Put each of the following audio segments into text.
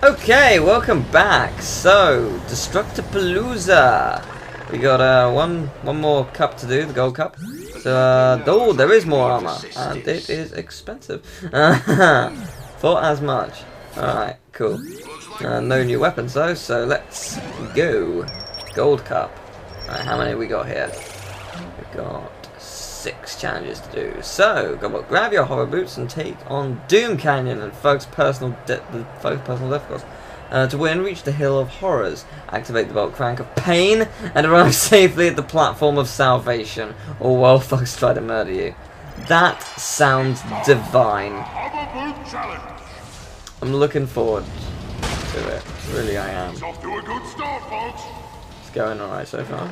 Okay, welcome back. So, Destructapalooza. We got one more cup to do, the gold cup. So, oh, there is more armor, and it is expensive. For as much. Alright, cool. No new weapons though, so let's go. Gold cup. Alright, how many we got here? We got 6 challenges to do. So, grab your horror boots and take on Doom Canyon and Folks' personal difficulties. To win, reach the Hill of Horrors, activate the bolt crank of pain, and arrive safely at the platform of salvation, or while Folks try to murder you. That sounds divine. I'm looking forward to it. Really, I am. It's off to a good start, folks. It's going alright so far.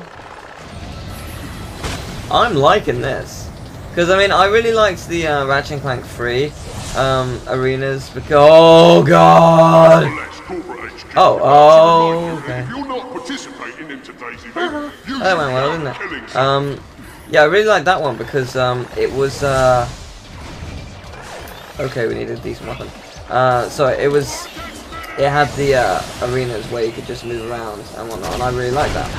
I'm liking this. Because, I mean, I really liked the Ratchet and Clank 3 arenas because... Oh, God! Oh, okay. That went well, didn't it? Yeah, I really liked that one because it was... Okay, we need a decent weapon. So it was... It had the arenas where you could just move around and whatnot, and I really liked that.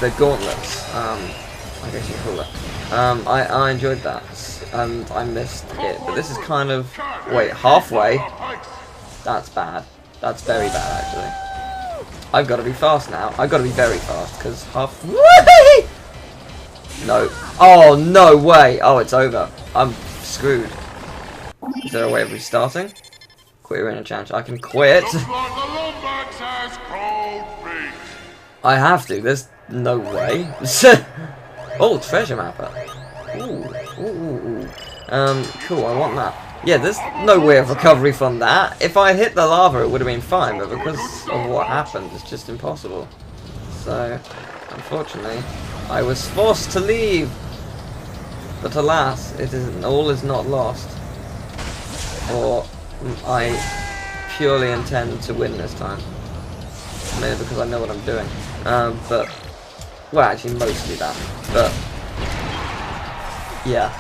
The gauntlets, I guess you call it. I enjoyed that, and I missed it. But this is kind of... Wait, halfway? That's bad. That's very bad, actually. I've got to be fast now. I've got to be very fast, because halfway... No. Oh, no way! Oh, it's over. I'm screwed. Is there a way of restarting? Quit arena challenge. I can quit. I have to. There's no way. Oh, treasure mapper. Ooh. Cool. I want that. Yeah, there's no way of recovery from that. If I hit the lava, it would have been fine, but because of what happened, it's just impossible. So, unfortunately, I was forced to leave. But alas, it isn't. All is not lost. Or I purely intend to win this time. Maybe because I know what I'm doing. But, well, actually, mostly that. But, yeah.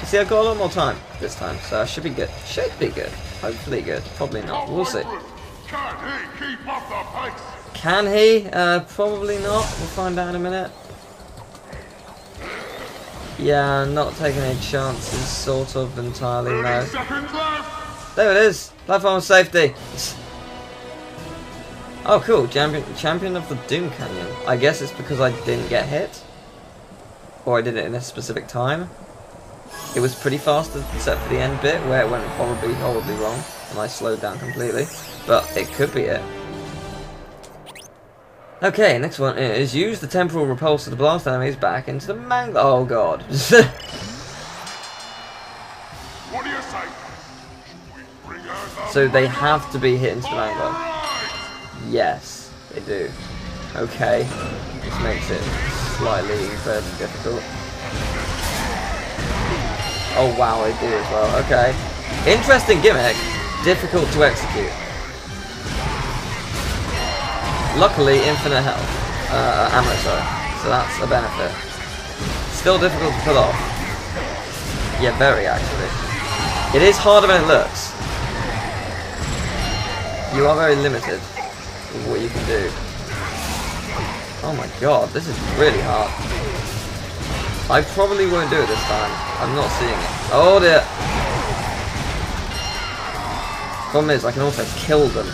See, I've got a lot more time this time, so I should be good. Should be good. Hopefully good. Probably not. We'll see. Can he? Probably not. We'll find out in a minute. Yeah, not taking any chances, sort of, entirely, no. There it is! Platform of safety! Oh, cool. Champion of the Doom Canyon. I guess it's because I didn't get hit. Or I did it in a specific time. It was pretty fast except for the end bit where it went horribly wrong. And I slowed down completely. But it could be it. Okay, next one is use the temporal repulsor to blast enemies back into the mangle. Oh, God. What do you say? So they have to be hit into the mango. Yes, they do. Okay, this makes it slightly incredibly difficult. Oh wow, they do as well. Okay, interesting gimmick. Difficult to execute. Luckily, infinite health, ammo, sorry. So that's a benefit. Still difficult to pull off. Yeah, very actually. It is harder than it looks. You are very limited with what you can do. Oh my god, this is really hard. I probably won't do it this time. I'm not seeing it. Oh dear. Problem is, I can also kill them.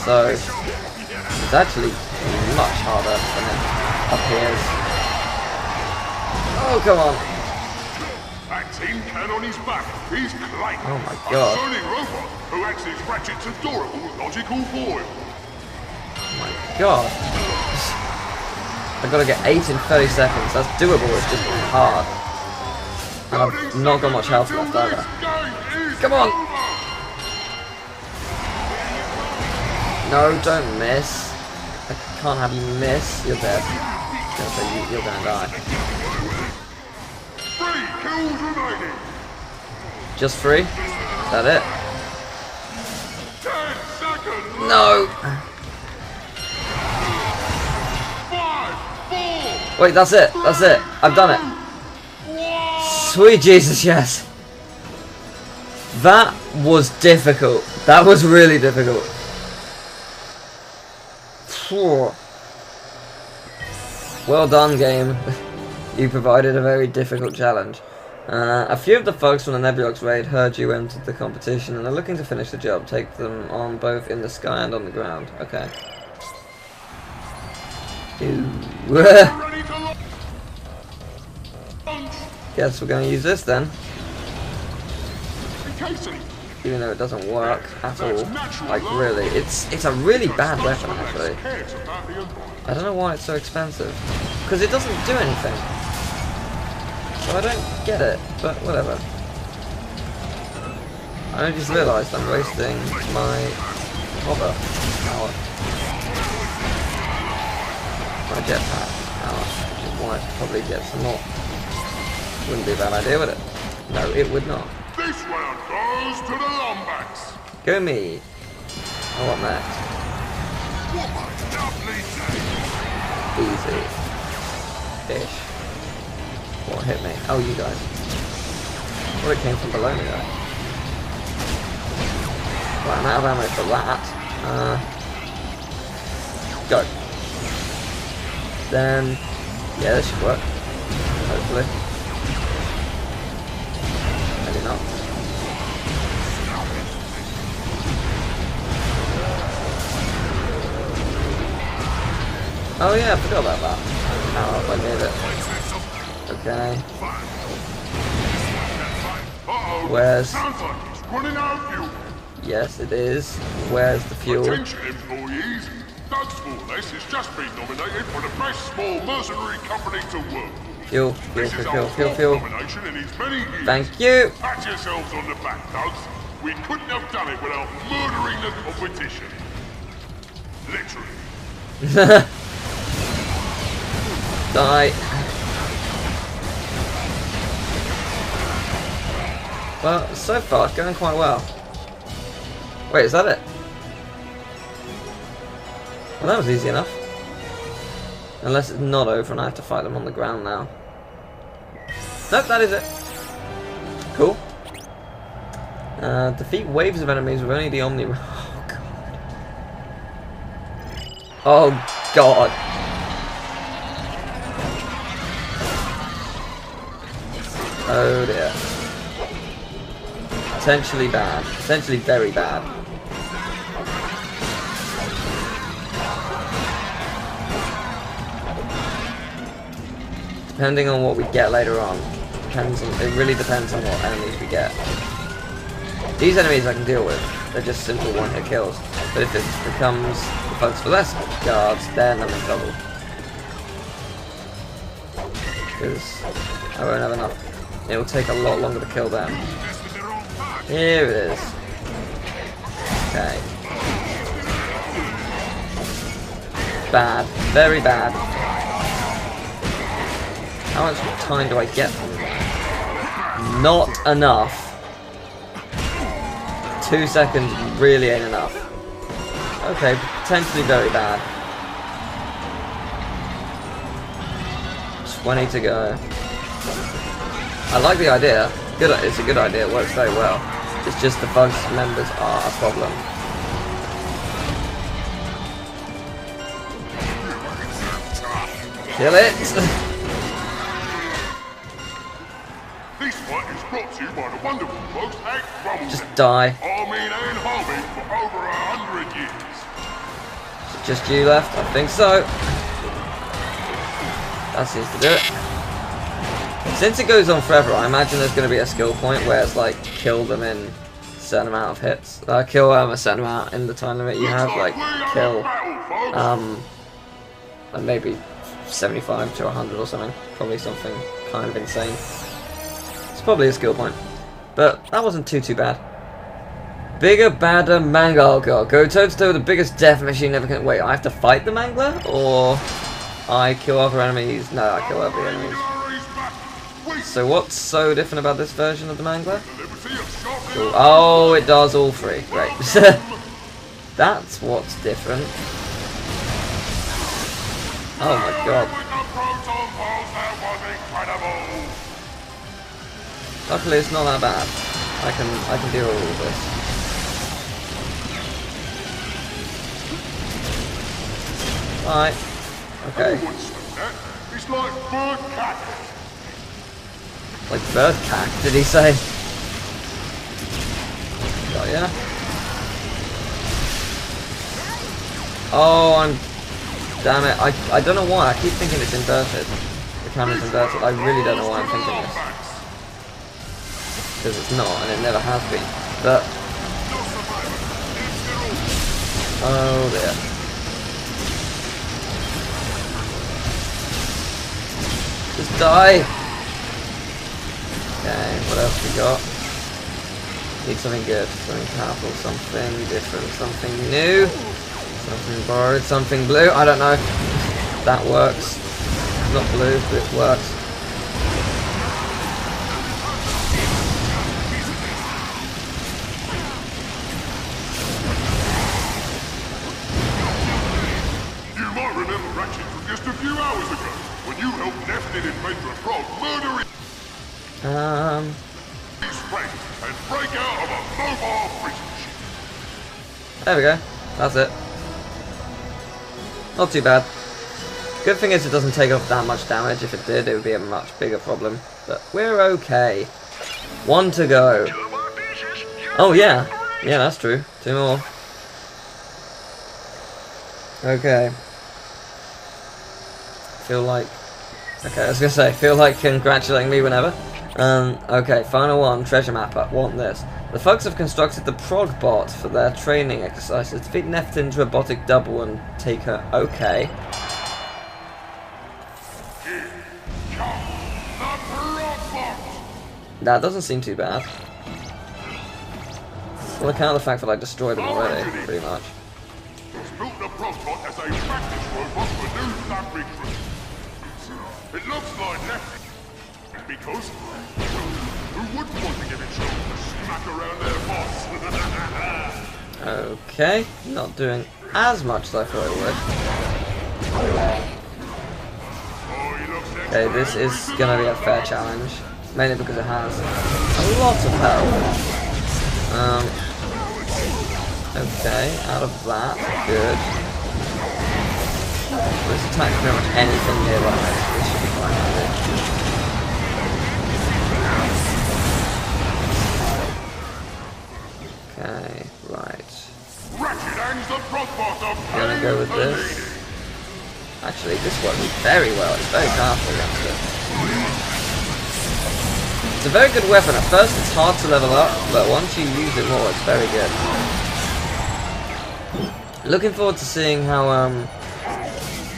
So, it's actually much harder than it appears. Oh, come on. Team can on his back. He's Clank. Oh my god. A turning robot who acts as Ratchet's adorable logical foil. Oh my god. I've got to get 8 in 30 seconds. That's doable, it's just hard. And I've not got much health left either. Come on! No, don't miss. I can't have you miss. You're dead. You're gonna die. 3 kills remaining. Just 3? Is that it? 10 seconds. No! 5, 4. Wait, that's it. That's it. I've done it. Sweet Jesus, yes. That was difficult. That was really difficult. Phew. Well done, game. You provided a very difficult challenge. A few of the folks from the Nebulox raid heard you entered the competition and are looking to finish the job. Take them on both in the sky and on the ground. Okay. Guess we're going to use this then. Even though it doesn't work at all. Like really, it's a really bad weapon actually. I don't know why it's so expensive. Because it doesn't do anything. So I don't get it, but whatever. I just realised I'm wasting my hover power. My jetpack power, which is why I should probably get some more. Wouldn't be a bad idea, would it? No, it would not. This round goes to the Lombax. Go me. I want that. Easy. Fish. What hit me? Oh, you guys. Well, it came from below me though. Well, I'm out of ammo for that. Go. Then, yeah, this should work. Hopefully. Maybe not. Oh yeah, I forgot about that. Oh, I made it. Okay. Where's... Yes, it is. Where's the fuel? Attention employees, Doug's Forless has just been nominated for the best small mercenary company to work. Fuel. Nomination in his many years. Thank you. Pat yourselves on the back, Dogs. We couldn't have done it without murdering the competition. Literally. Die. Well, so far, it's going quite well. Wait, is that it? Well, that was easy enough. Unless it's not over and I have to fight them on the ground now. Nope, that is it. Cool. Defeat waves of enemies with only the Omni... Oh, God. Oh, God. Oh, dear. Potentially bad. Potentially very bad. Depending on what we get later on. It really depends on what enemies we get. These enemies I can deal with. They're just simple one-hit kills. But if it becomes the folks for less guards, then I'm in trouble. Because I won't have enough. It will take a lot longer to kill them. Here it is. Okay. Bad. Very bad. How much time do I get from that? Not enough. 2 seconds really ain't enough. Okay, potentially very bad. 20 to go. I like the idea. It's a good idea. It works very well. It's just the Bugs members are a problem. Kill it! This fight is brought to you by the wonderful folks at Kragg. Just die. Army and Harvey for over 100 years. Is it just you left? I think so. That seems to do it. Since it goes on forever, I imagine there's going to be a skill point where it's like kill them in a certain amount of hits. Kill a certain amount in the time limit you have. Like kill, like maybe 75 to 100 or something. Probably something kind of insane. It's probably a skill point, but that wasn't too bad. Bigger, badder, mangler. Oh god, go toe to toe with the biggest death machine ever can. Wait, I have to fight the mangler, or I kill other enemies? No, I kill other enemies. So what's so different about this version of the mangler? Cool. Oh, it does all three. Great. That's what's different. Oh my god. Luckily it's not that bad. I can deal with all this. Alright. Okay. It's like bird cack. Like bird cack, did he say? Got ya. Oh, damn it. I don't know why. I keep thinking it's inverted. The camera's inverted. I really don't know why I'm thinking this. Because it's not, and it never has been. But... oh dear. Just die! Okay, what else we got? Need something good, something powerful, something different, something new, something borrowed, something blue, I don't know. That works. It's not blue, but it works. You might remember Ratchet from just a few hours ago, when you helped Neftin invade the frog, murdering his friend and break out of a mobile prison ship. There we go. That's it. Not too bad. Good thing is it doesn't take off that much damage. If it did, it would be a much bigger problem. But we're okay. 1 to go. Oh yeah. Yeah, that's true. 2 more. Okay. Feel like... okay, I was gonna say, feel like congratulating me whenever. Okay, final one, treasure mapper, want this. The folks have constructed the prog bot for their training exercises. Defeat Neftin's robotic double and take her. Okay. That doesn't seem too bad. Well, account of the fact that I destroyed them already, pretty much. It's built the prog bot as a practice robot for new lab recruits. It looks like Neftin. Because who wouldn't want to give it shoulder to smack around their boss? Okay, not doing as much as I thought it would. Okay, this is gonna be a fair challenge, mainly because it has a lot of health. Okay, out of that, good. Let's attack pretty much anything nearby. This should be fine, I think. Okay, right. I'm gonna go with this. Actually, this works very well. It's very powerful against it. It's a very good weapon. At first, it's hard to level up, but once you use it more, it's very good. Looking forward to seeing how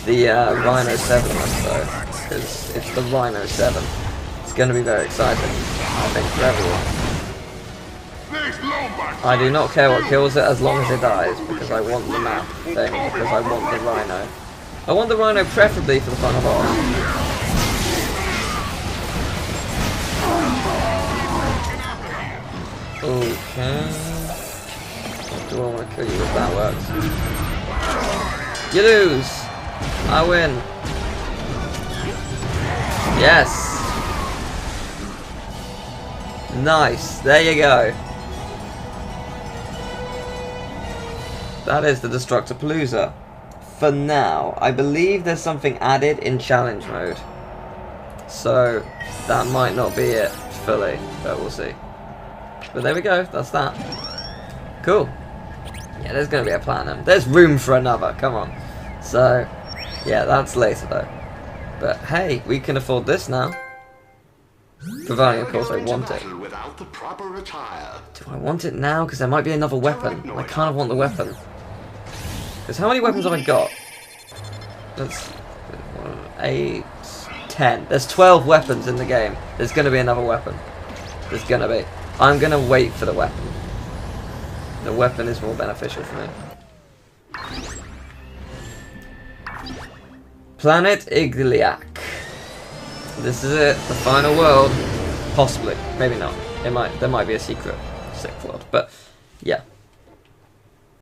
the Rhino 7 looks though, because it's the Rhino 7. It's going to be very exciting, I think, for everyone. I do not care what kills it as long as it dies, because I want the map thing, because I want the Rhino. I want the Rhino preferably for the final boss. Okay. What do I want to kill you if that works? You lose! I win! Yes! Nice! There you go! That is the Destructapalooza. For now, I believe there's something added in challenge mode. So, that might not be it fully, but we'll see. But there we go, that's that. Cool. Yeah, there's going to be a platinum. There's room for another, come on. So, yeah, that's later though. But hey, we can afford this now. Providing, of course, I want it. Do I want it now? Because there might be another weapon. I kind of want the weapon. Because how many weapons have I got? That's 8, 10. There's 12 weapons in the game. There's going to be another weapon. There's going to be. I'm going to wait for the weapon. The weapon is more beneficial for me. Planet Igliak. This is it. The final world. Possibly. Maybe not. There might be a secret world. But, yeah.